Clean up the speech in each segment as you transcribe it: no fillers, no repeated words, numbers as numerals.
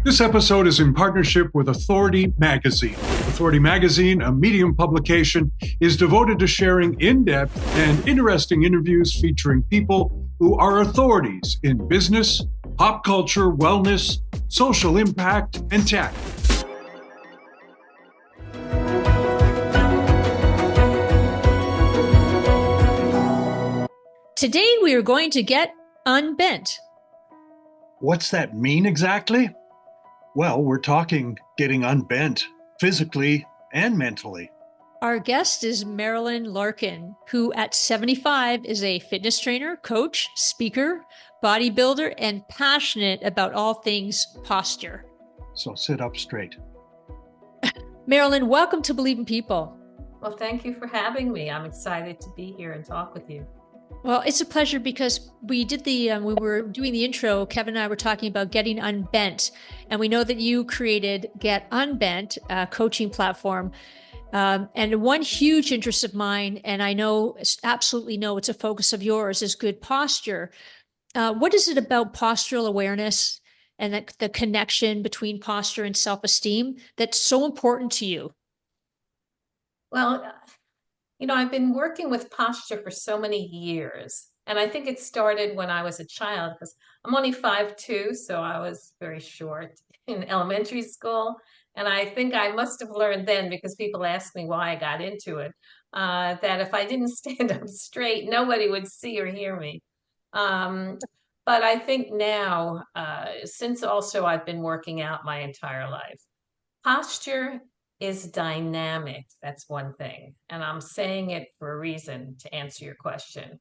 This episode is in partnership with Authority Magazine. Authority Magazine, a Medium publication, is devoted to sharing in-depth and interesting interviews featuring people who are authorities in business, pop culture, wellness, social impact, and tech. Today we are going to get unbent. What's that mean exactly? Well, we're talking getting unbent physically and mentally. Our guest is Marilynn Larkin, who at 75 is a fitness trainer, coach, speaker, bodybuilder, and passionate about all things posture. So sit up straight. Marilynn, welcome to Believe in People. Well, thank you for having me. I'm excited to be here and talk with you. Well, it's a pleasure because we did we were doing the intro, Kevin and I were talking about getting unbent, and we know that you created Get Unbent, a coaching platform. And one huge interest of mine, and I know, absolutely know it's a focus of yours, is good posture. What is it about postural awareness and the connection between posture and self-esteem that's so important to you? Well, I've been working with posture for so many years. And I think it started when I was a child because I'm only 5'2", so I was very short in elementary school. And I think I must have learned then, because people ask me why I got into it, that if I didn't stand up straight, nobody would see or hear me. But I think now, since also I've been working out my entire life, posture is dynamic. That's one thing. And I'm saying it for a reason to answer your question.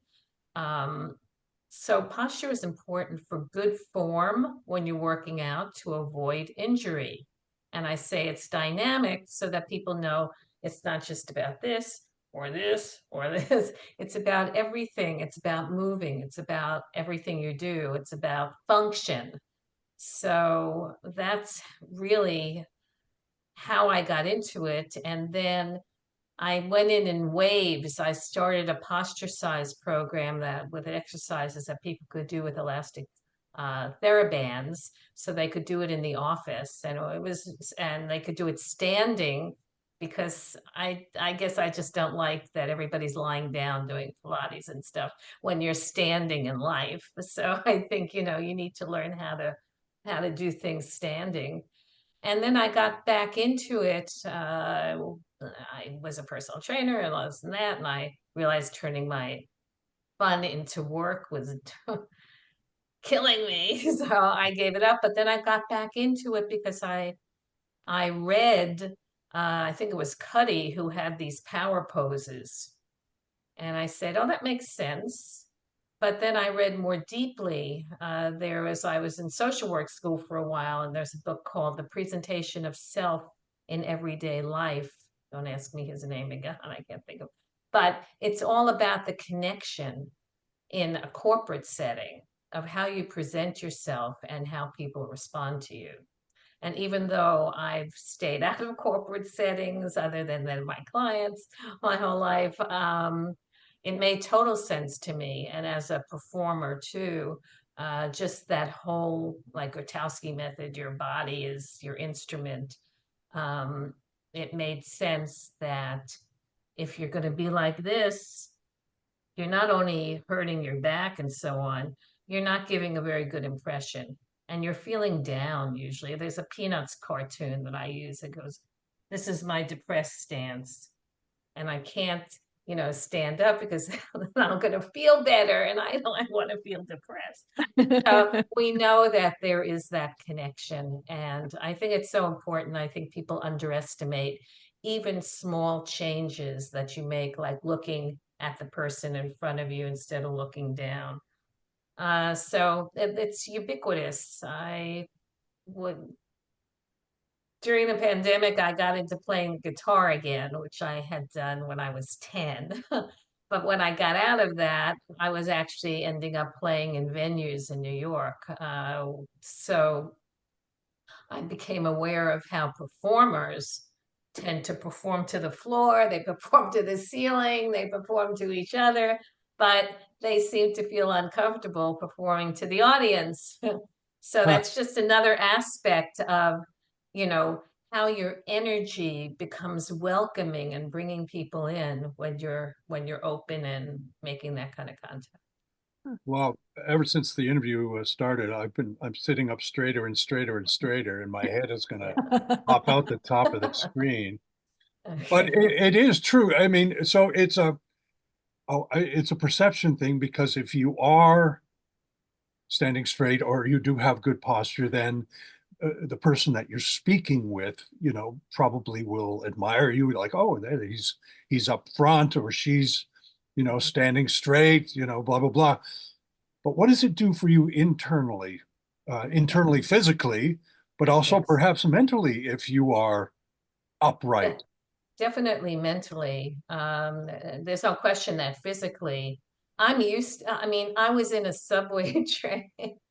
So posture is important for good form when you're working out to avoid injury. And I say it's dynamic so that people know it's not just about this or this or this. It's about everything. It's about moving. It's about everything you do. It's about function. So that's really how I got into it. And then I went in waves. I started a posture size program that with exercises that people could do with elastic TheraBands, so they could do it in the office, and they could do it standing, because I guess I just don't like that everybody's lying down doing Pilates and stuff when you're standing in life. So I think you need to learn how to do things standing. And then I got back into it. I was a personal trainer and all this and that, and I realized turning my fun into work was killing me. So I gave it up. But then I got back into it because I read, I think it was Cuddy who had these power poses. And I said, oh, that makes sense. But then I read more deeply. I was in social work school for a while, and there's a book called The Presentation of Self in Everyday Life. Don't ask me his name again, I can't think of. But it's all about the connection in a corporate setting of how you present yourself and how people respond to you. And even though I've stayed out of corporate settings, other than my clients, my whole life, it made total sense to me. And as a performer too, just that whole, like Grotowski method, your body is your instrument. It made sense that if you're going to be like this, you're not only hurting your back and so on, you're not giving a very good impression. And you're feeling down usually. There's a Peanuts cartoon that I use. It goes, this is my depressed stance. And I can't stand up because I'm going to feel better, and I don't want to feel depressed. So we know that there is that connection, and I think it's so important. I think people underestimate even small changes that you make, like looking at the person in front of you instead of looking down. So it's ubiquitous. During the pandemic, I got into playing guitar again, which I had done when I was 10. But when I got out of that, I was actually ending up playing in venues in New York. So I became aware of how performers tend to perform to the floor, they perform to the ceiling, they perform to each other, but they seem to feel uncomfortable performing to the audience. So Huh. that's just another aspect of, you know, how your energy becomes welcoming and bringing people in when you're open and making that kind of contact. Well, ever since the interview started, I'm sitting up straighter and straighter and straighter, and my head is going to pop out the top of the screen. But Okay. it is true. I mean, so it's a perception thing, because if you are standing straight or you do have good posture, then the person that you're speaking with, probably will admire you. Like, oh, there he's up front, or she's, standing straight, blah blah blah. But what does it do for you internally, internally physically, but also Yes. perhaps mentally if you are Yeah, upright? definitely mentally. There's no question that physically, I'm used. I mean, I was in a subway train,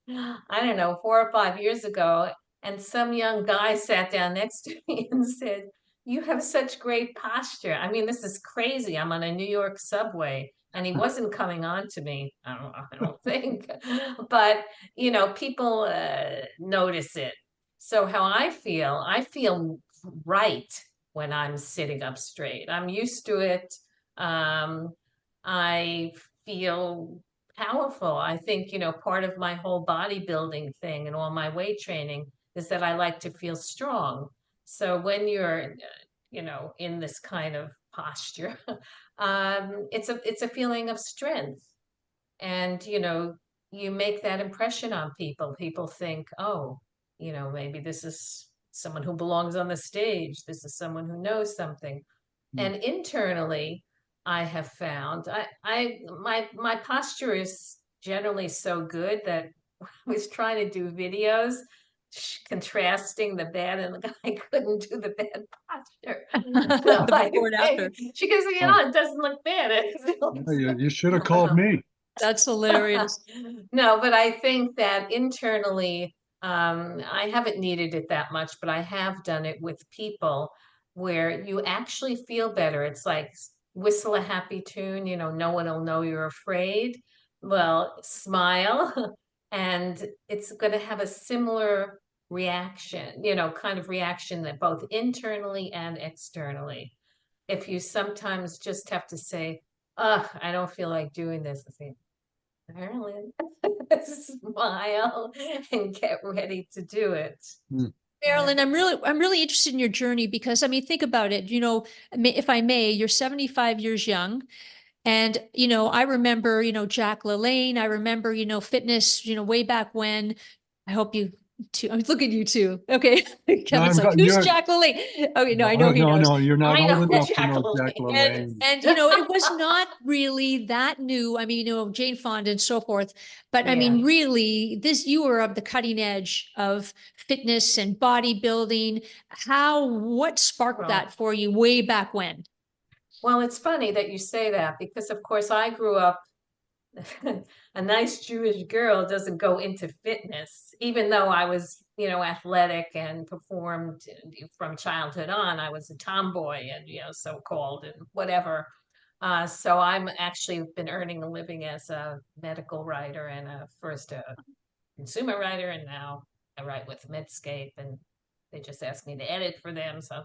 I don't know, 4 or 5 years ago, and some young guy sat down next to me and said, "You have such great posture." I mean, this is crazy. I'm on a New York subway, and he wasn't coming on to me. I don't think, but people notice it. So how I feel right when I'm sitting up straight. I'm used to it. Um, I feel powerful. I think, part of my whole bodybuilding thing and all my weight training is that I like to feel strong. So when you're, in this kind of posture, it's a feeling of strength. And, you make that impression on people. People think, oh, maybe this is someone who belongs on the stage. This is someone who knows something. Hmm. And internally, I have found my posture is generally so good that I was trying to do videos contrasting the bad and the good. I couldn't do the bad posture. So The I before and after. think she goes, Oh, it doesn't look bad. It yeah, looks you should have called well. me. That's hilarious. No, but I think that internally, I haven't needed it that much, but I have done it with people where you actually feel better. It's like whistle a happy tune, no one will know you're afraid. Well, smile, and it's going to have a similar reaction, kind of reaction that both internally and externally. If you sometimes just have to say, ugh, I don't feel like doing this, I think, Marilyn, smile and get ready to do it. Hmm. Yeah. Marilyn, I'm really interested in your journey because I mean, think about it. If I may, you're 75 years young. And, I remember, Jack LaLanne. I remember, fitness, way back when. I hope you too. I'm looking at you too. Okay. No, Kevin's like, who's you're Jack LaLanne? Okay, no, I know no, he no, knows. no, you're not I old know enough to Jack know Jack LaLanne. And LaLanne. and it was not really that new. I mean, Jane Fonda and so forth. But I Yeah. mean, really, you were of the cutting edge of fitness and bodybuilding. What sparked Well, that for you way back when? well, it's funny that you say that because, of course, I grew up. A nice Jewish girl doesn't go into fitness, even though I was, athletic and performed from childhood on. I was a tomboy and, so called and whatever. So I'm actually been earning a living as a medical writer and first a consumer writer, and now I write with Medscape, and they just ask me to edit for them. So,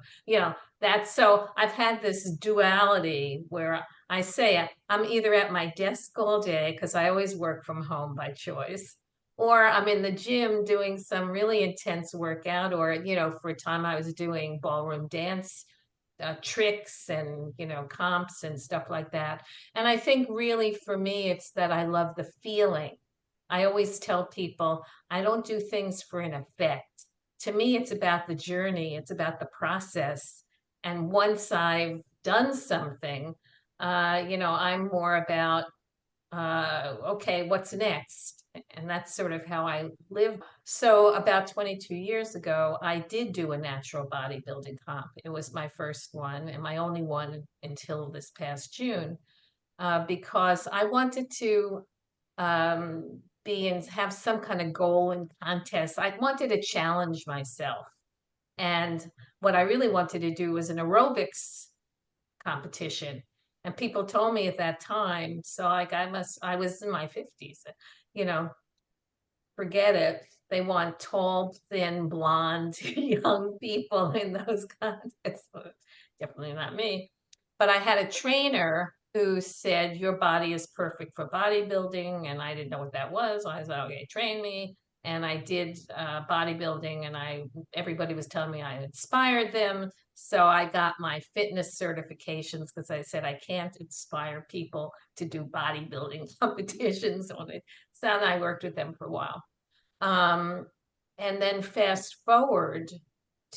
that's so I've had this duality where I say I'm either at my desk all day because I always work from home by choice, or I'm in the gym doing some really intense workout, or, for a time I was doing ballroom dance tricks and comps and stuff like that. And I think really for me it's that I love the feeling. I always tell people I don't do things for an effect. To me it's about the journey, it's about the process. And once I've done something, I'm more about okay, what's next? And that's sort of how I live. So about 22 years ago, I did do a natural bodybuilding comp. It was my first one and my only one until this past June, because I wanted to be and have some kind of goal and contest. I wanted to challenge myself. And what I really wanted to do was an aerobics competition. And people told me at that time, so like I was in my 50s, you know, forget it. They want tall, thin, blonde, young people in those contests. Definitely not me. But I had a trainer who said, your body is perfect for bodybuilding. And I didn't know what that was. I was like, okay, train me. And I did bodybuilding, and everybody was telling me I inspired them. So I got my fitness certifications because I said I can't inspire people to do bodybuilding competitions on it. So I worked with them for a while. And then fast forward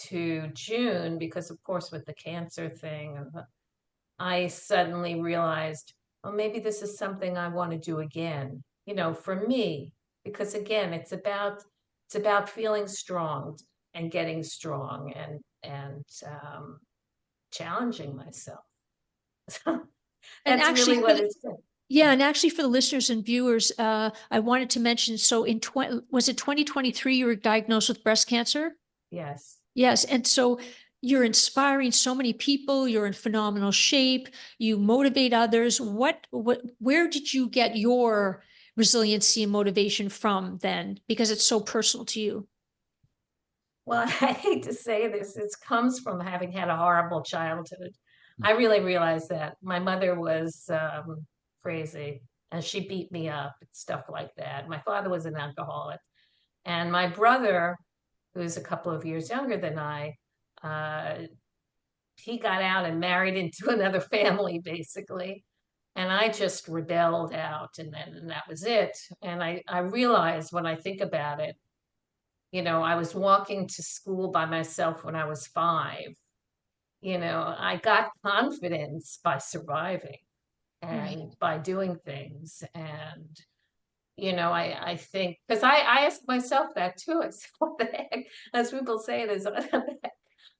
to June, because of course with the cancer thing, I suddenly realized, well, maybe this is something I want to do again, for me, because again, it's about feeling strong and getting strong and challenging myself. And That's actually, really what it's been. yeah, and actually for the listeners and viewers, I wanted to mention, so was it 2023 you were diagnosed with breast cancer? Yes. Yes, and so you're inspiring so many people, you're in phenomenal shape, you motivate others. Where did you get your resiliency and motivation from then? Because it's so personal to you. Well, I hate to say this, it comes from having had a horrible childhood. I really realized that my mother was crazy, and she beat me up and stuff like that. My father was an alcoholic, and my brother, who's a couple of years younger than I, uh, he got out and married into another family, basically. And I just rebelled out, and that was it. And I realized, when I think about it, I was walking to school by myself when I was 5. I got confidence by surviving Right. and by doing things. And, I think, because I asked myself that too. I said, what the heck? As people say, it is,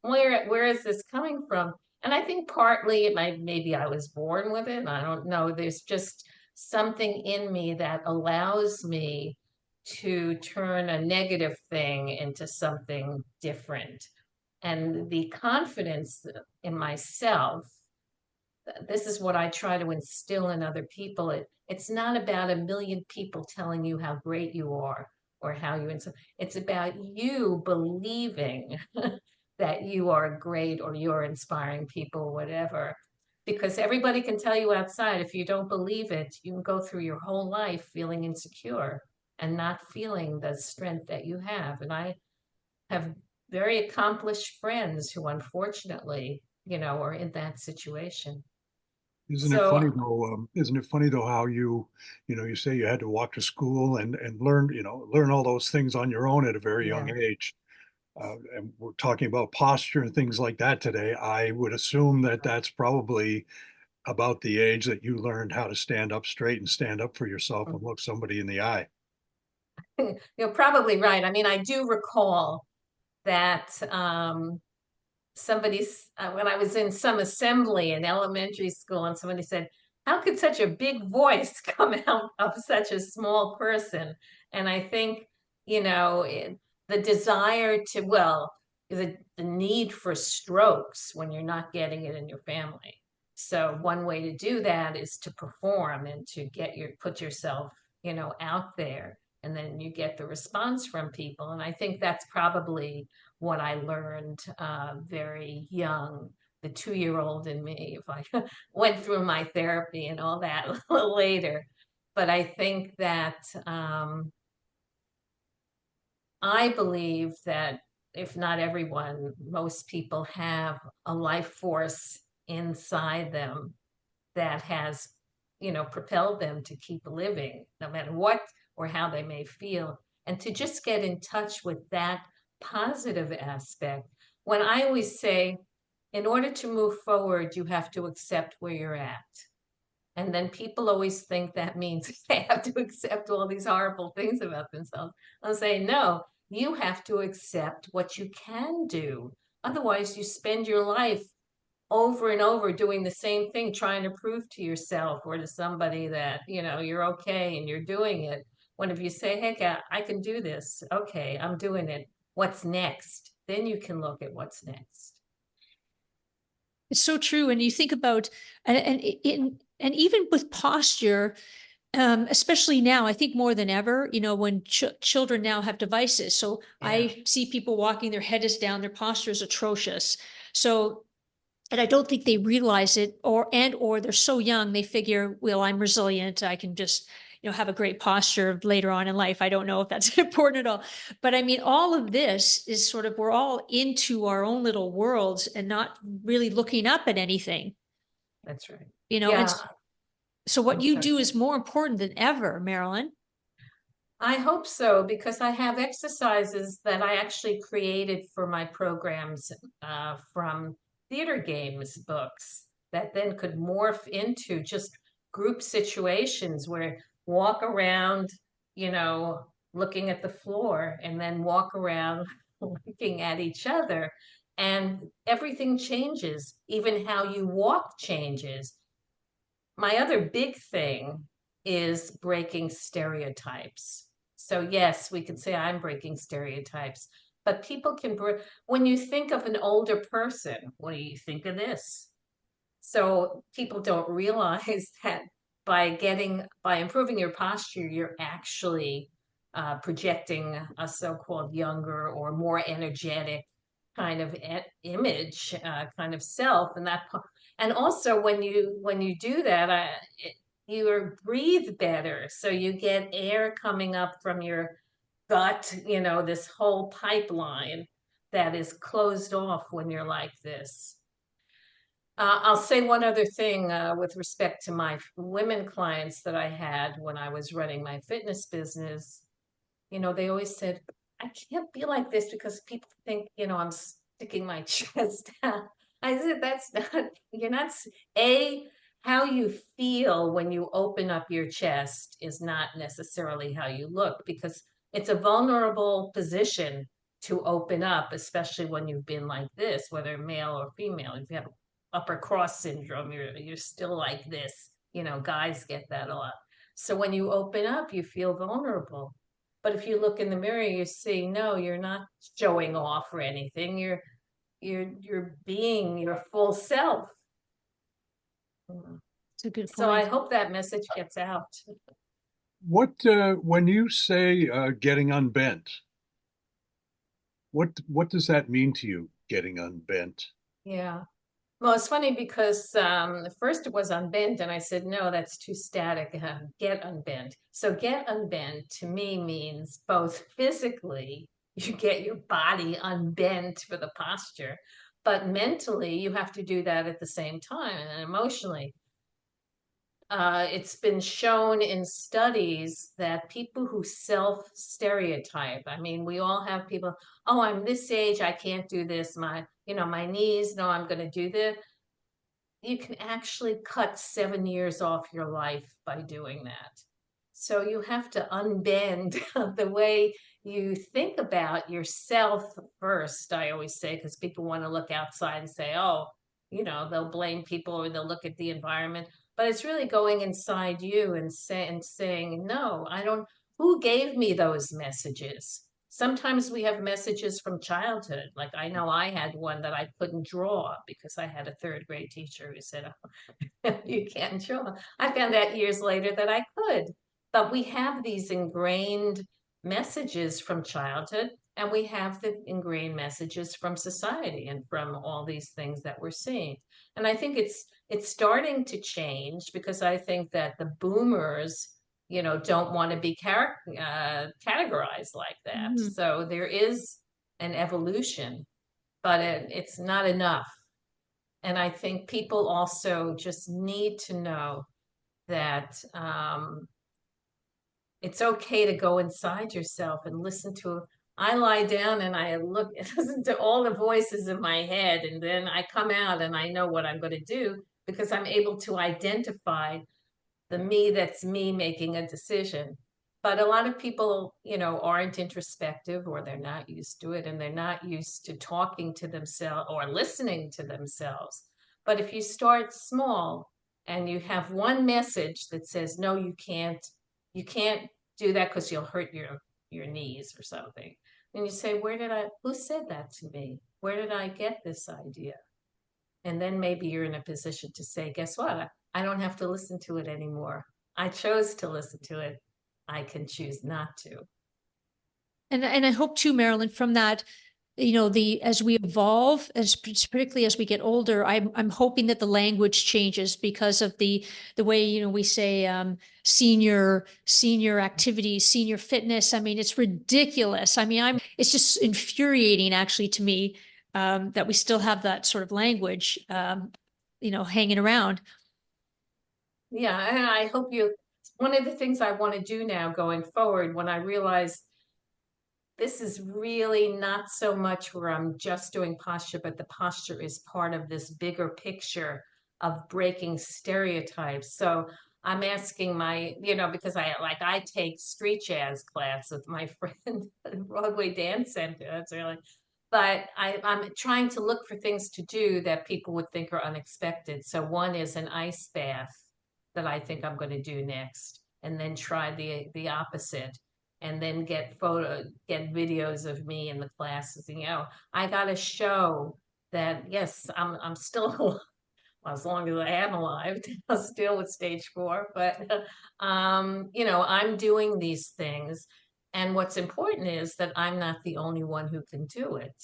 where is this coming from? And I think partly maybe I was born with it. I don't know. There's just something in me that allows me to turn a negative thing into something different. And the confidence in myself, this is what I try to instill in other people. It's not about a million people telling you how great you are or how you, it's about you believing that you are great or you're inspiring people, whatever. Because everybody can tell you outside, if you don't believe it, you can go through your whole life feeling insecure and not feeling the strength that you have. And I have very accomplished friends who unfortunately, are in that situation. Isn't it So funny though? Isn't it funny though how you say you had to walk to school and learn, learn all those things on your own at a very young yeah, age. And we're talking about posture and things like that today. I would assume that that's probably about the age that you learned how to stand up straight and stand up for yourself and look somebody in the eye. you're probably right. I mean, I do recall that when I was in some assembly in elementary school, and somebody said, how could such a big voice come out of such a small person? And I think, the desire to, well, the need for strokes when you're not getting it in your family. So one way to do that is to perform and to put yourself, out there, and then you get the response from people. And I think that's probably what I learned very young. The 2-year-old in me, if I went through my therapy and all that a little later. But I think that I believe that if not everyone, most people have a life force inside them that has, propelled them to keep living, no matter what or how they may feel, and to just get in touch with that positive aspect. When I always say, in order to move forward, you have to accept where you're at. And then people always think that means they have to accept all these horrible things about themselves. I'll say, no, you have to accept what you can do. Otherwise, you spend your life over and over doing the same thing, trying to prove to yourself or to somebody that, you're okay and you're doing it. When if you say, hey, I can do this. Okay, I'm doing it. What's next? Then you can look at what's next. It's so true. And you think about, and even with posture, Especially now, I think more than ever, when children now have devices. So Yeah. I see people walking, their head is down, their posture is atrocious. So, and I don't think they realize it, or they're so young, they figure, well, I'm resilient. I can just, have a great posture later on in life. I don't know if that's important at all. But I mean, all of this is sort of, we're all into our own little worlds and not really looking up at anything, That's right. and Yeah. so what I'm you sorry. do is more important than ever, Marilynn. I hope so, because I have exercises that I actually created for my programs from theater games books that then could morph into just group situations where walk around, looking at the floor, and then walk around looking at each other. And everything changes, even how you walk changes. My other big thing is breaking stereotypes. So yes, we could say I'm breaking stereotypes, but people can when you think of an older person, what do you think of this? So people don't realize that by improving your posture, you're actually projecting a so-called younger or more energetic kind of image, kind of self, and also when you do that, you breathe better, so you get air coming up from your gut, this whole pipeline that is closed off when you're like this. I'll say one other thing with respect to my women clients that I had when I was running my fitness business. They always said, I can't be like this because people think, I'm sticking my chest out. I said, that's not, you're not, how you feel when you open up your chest is not necessarily how you look, because it's a vulnerable position to open up, especially when you've been like this, whether male or female. If you have upper cross syndrome, you're still like this. Guys get that a lot. So when you open up, you feel vulnerable. But if you look in the mirror, you see, no, you're not showing off or anything. You're being your full self. It's a good So I point. hope that message gets out. When you say getting unbent, what does that mean to you, getting unbent? Yeah. Well, it's funny because first it was unbent, and I said, no, that's too static. Get unbent. So get unbent to me means both physically, you get your body unbent for the posture, but mentally, you have to do that at the same time, and emotionally. It's been shown in studies that people who self-stereotype, I mean, we all have people, oh, I'm this age, I can't do this, my knees, no, I'm going to do this. You can actually cut 7 years off your life by doing that. So you have to unbend the way you think about yourself first, I always say, because people want to look outside and say, oh, they'll blame people or they'll look at the environment. But it's really going inside you and saying, no, I don't, who gave me those messages? Sometimes we have messages from childhood. Like I know I had one that I couldn't draw because I had a third grade teacher who said, oh, you can't draw. I found out years later that I could. But we have these ingrained messages from childhood, and we have the ingrained messages from society and from all these things that we're seeing. And I think it's starting to change, because I think that the boomers, don't want to be categorized like that. Mhm. So there is an evolution, but it's not enough. And I think people also just need to know that it's okay to go inside yourself and listen to. I lie down and I listen to all the voices in my head, and then I come out and I know what I'm going to do, because I'm able to identify the me that's me making a decision. But a lot of people, aren't introspective, or they're not used to it, and they're not used to talking to themselves or listening to themselves. But if you start small and you have one message that says, no, you can't do that because you'll hurt your knees or something. And you say, who said that to me? Where did I get this idea? And then maybe you're in a position to say, guess what? I don't have to listen to it anymore. I chose to listen to it. I can choose not to. And I hope too, Marilynn, from that, you know, as we evolve, particularly as we get older, I'm hoping that the language changes because of the way, you know, we say senior activities, senior fitness. I mean, it's ridiculous. I mean, it's just infuriating actually to me that we still have that sort of language, you know, hanging around. Yeah, and I hope one of the things I want to do now going forward, when I realize this is really not so much where I'm just doing posture, but the posture is part of this bigger picture of breaking stereotypes. So I'm asking because I take street jazz class with my friend at Broadway Dance Center. That's really, but I'm trying to look for things to do that people would think are unexpected. So one is an ice bath that I think I'm going to do next, and then try the opposite, and then get videos of me in the classes. And, I got to show that, yes, I'm still well, as long as I am alive, I'll still with stage 4, but I'm doing these things. And what's important is that I'm not the only one who can do it.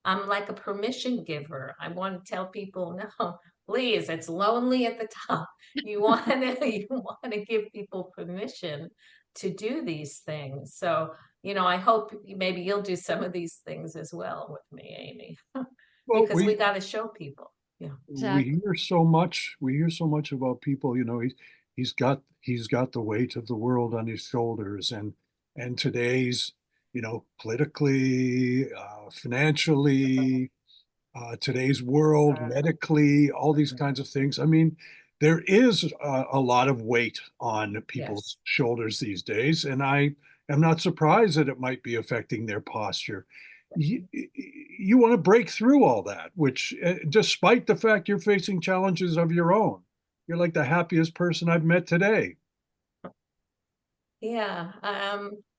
I'm like a permission giver. I want to tell people, no, please, it's lonely at the top. You want to give people permission to do these things. So, I hope maybe you'll do some of these things as well with me, Amy, Well, because we got to show people. Yeah. we Exactly. hear so much. We hear so much about people. He's got the weight of the world on his shoulders, and today's, politically, financially, today's world, medically, all these kinds of things. I mean, there is a lot of weight on Yes. people's shoulders these days, and I am not surprised that it might be affecting their posture. You want to break through all that, which, despite the fact you're facing challenges of your own, you're like the happiest person I've met today. Yeah,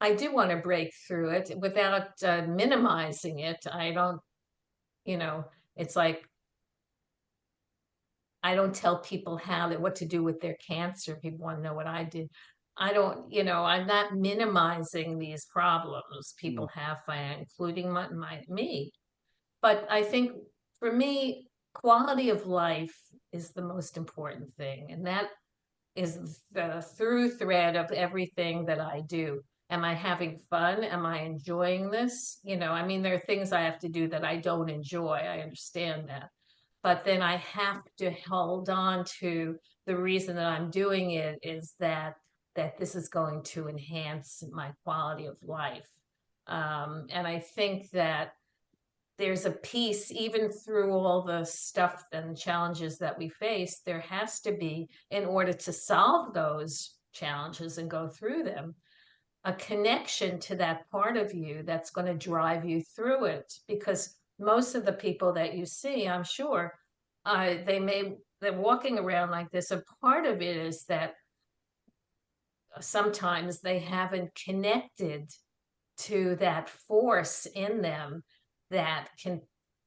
I do want to break through it without minimizing it. I don't, you know, it's like I don't tell people what to do with their cancer. People want to know what I did. I don't, I'm not minimizing these problems Mm. people have, including me. But I think for me, quality of life is the most important thing, and that is the through thread of everything that I do. Am I having fun? Am I enjoying this? I mean, there are things I have to do that I don't enjoy. I understand that. But then I have to hold on to the reason that I'm doing it is that this is going to enhance my quality of life. And I think that there's a piece, even through all the stuff and challenges that we face, there has to be, in order to solve those challenges and go through them, a connection to that part of you that's going to drive you through it. Because most of the people that you see, I'm sure, they're walking around like this. A part of it is that sometimes they haven't connected to that force in them that can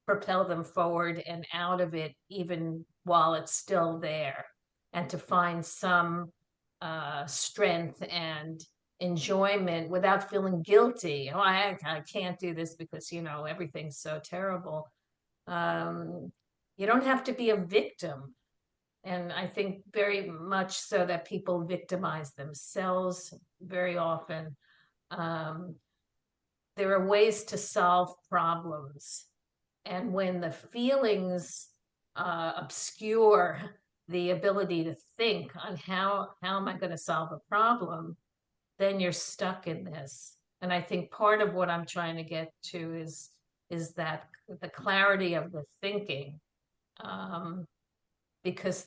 propel them forward and out of it, even while it's still there, and to find some strength and enjoyment without feeling guilty. Oh, I can't do this because, everything's so terrible. Um, you don't have to be a victim. And I think very much so that people victimize themselves very often. Um, there are ways to solve problems. And when the feelings obscure the ability to think on how am I going to solve a problem, then you're stuck in this. And I think part of what I'm trying to get to is that the clarity of the thinking, um, because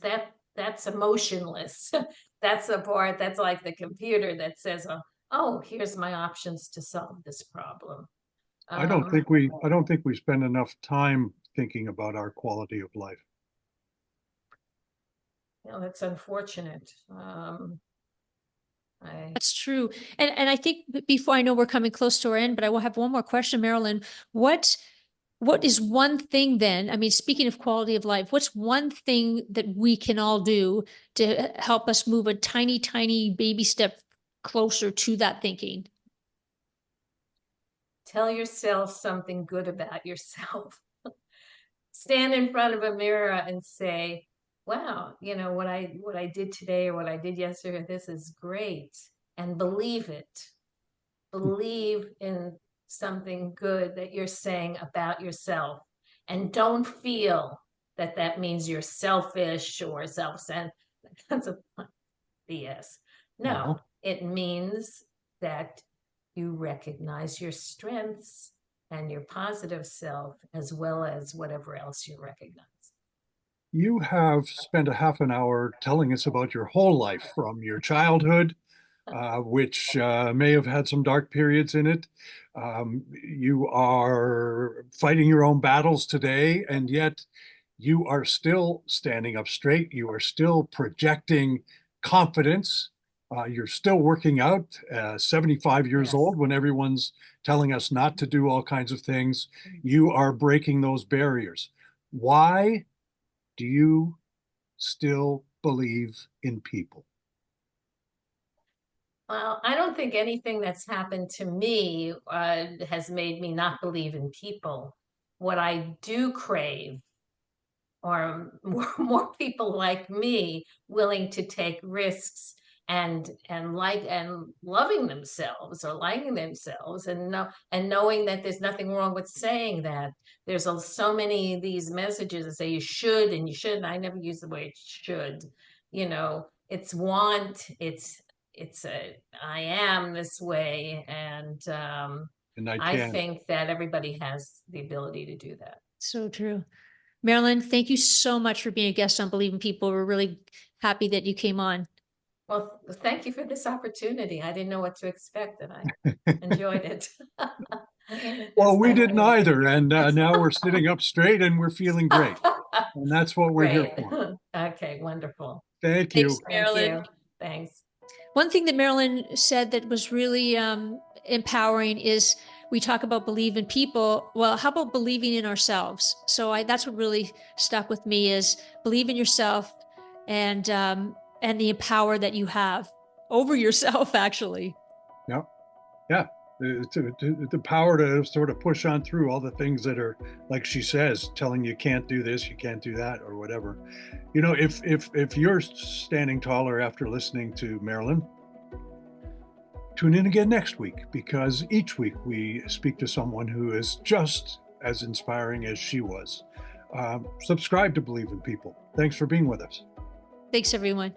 that's emotionless. That's the part that's like the computer that says, oh, here's my options to solve this problem. Um, I don't think we spend enough time thinking about our quality of life. that's unfortunate. That's true. And I think before, I know we're coming close to our end, but I will have one more question, Marilynn. What what is one thing then, I mean, speaking of quality of life, what's one thing that we can all do to help us move a tiny, tiny baby step closer to that thinking? Tell yourself something good about yourself. Stand in front of a mirror and say, wow, you know, what I did today or what I did yesterday, this is great. And believe it. Believe in something good that you're saying about yourself. And don't feel that that means you're selfish or self-centered. That's a BS. No, it means that you recognize your strengths and your positive self, as well as whatever else you recognize. You have spent a half an hour telling us about your whole life, from your childhood, which may have had some dark periods in it. You are fighting your own battles today, and yet you are still standing up straight. You are still projecting confidence. You're still working out, 75 years Yes. old, when everyone's telling us not to do all kinds of things. You are breaking those barriers. Why do you still believe in people? Well, I don't think anything that's happened to me has made me not believe in people. What I do crave are more people like me willing to take risks and loving themselves or liking themselves, and knowing that there's nothing wrong with saying that. There's so many of these messages that say you should and you shouldn't. I never use the word should. You know, it's want, it's a I am this way, and And I I can. think that everybody has the ability to do that. So true. Marilynn, thank you so much for being a guest on Believe in People. We're really happy that you came on. Well, thank you for this opportunity. I didn't know what to expect, and I enjoyed it. Well, we I didn't really did. either. And now we're sitting up straight and we're feeling great. And that's what we're here Great. for. Okay, wonderful. Thank Thanks, you. Thank Marilynn. you. Thanks. One thing that Marilynn said that was really empowering is we talk about believe in people. Well, how about believing in ourselves? So that's what really stuck with me is believe in yourself and the power that you have over yourself, actually. Yeah. Yeah. The power to sort of push on through all the things that are, like she says, telling you can't do this, you can't do that, or whatever. You know, if you're standing taller after listening to Marilynn, tune in again next week, because each week we speak to someone who is just as inspiring as she was. Subscribe to Believe in People. Thanks for being with us. Thanks, everyone.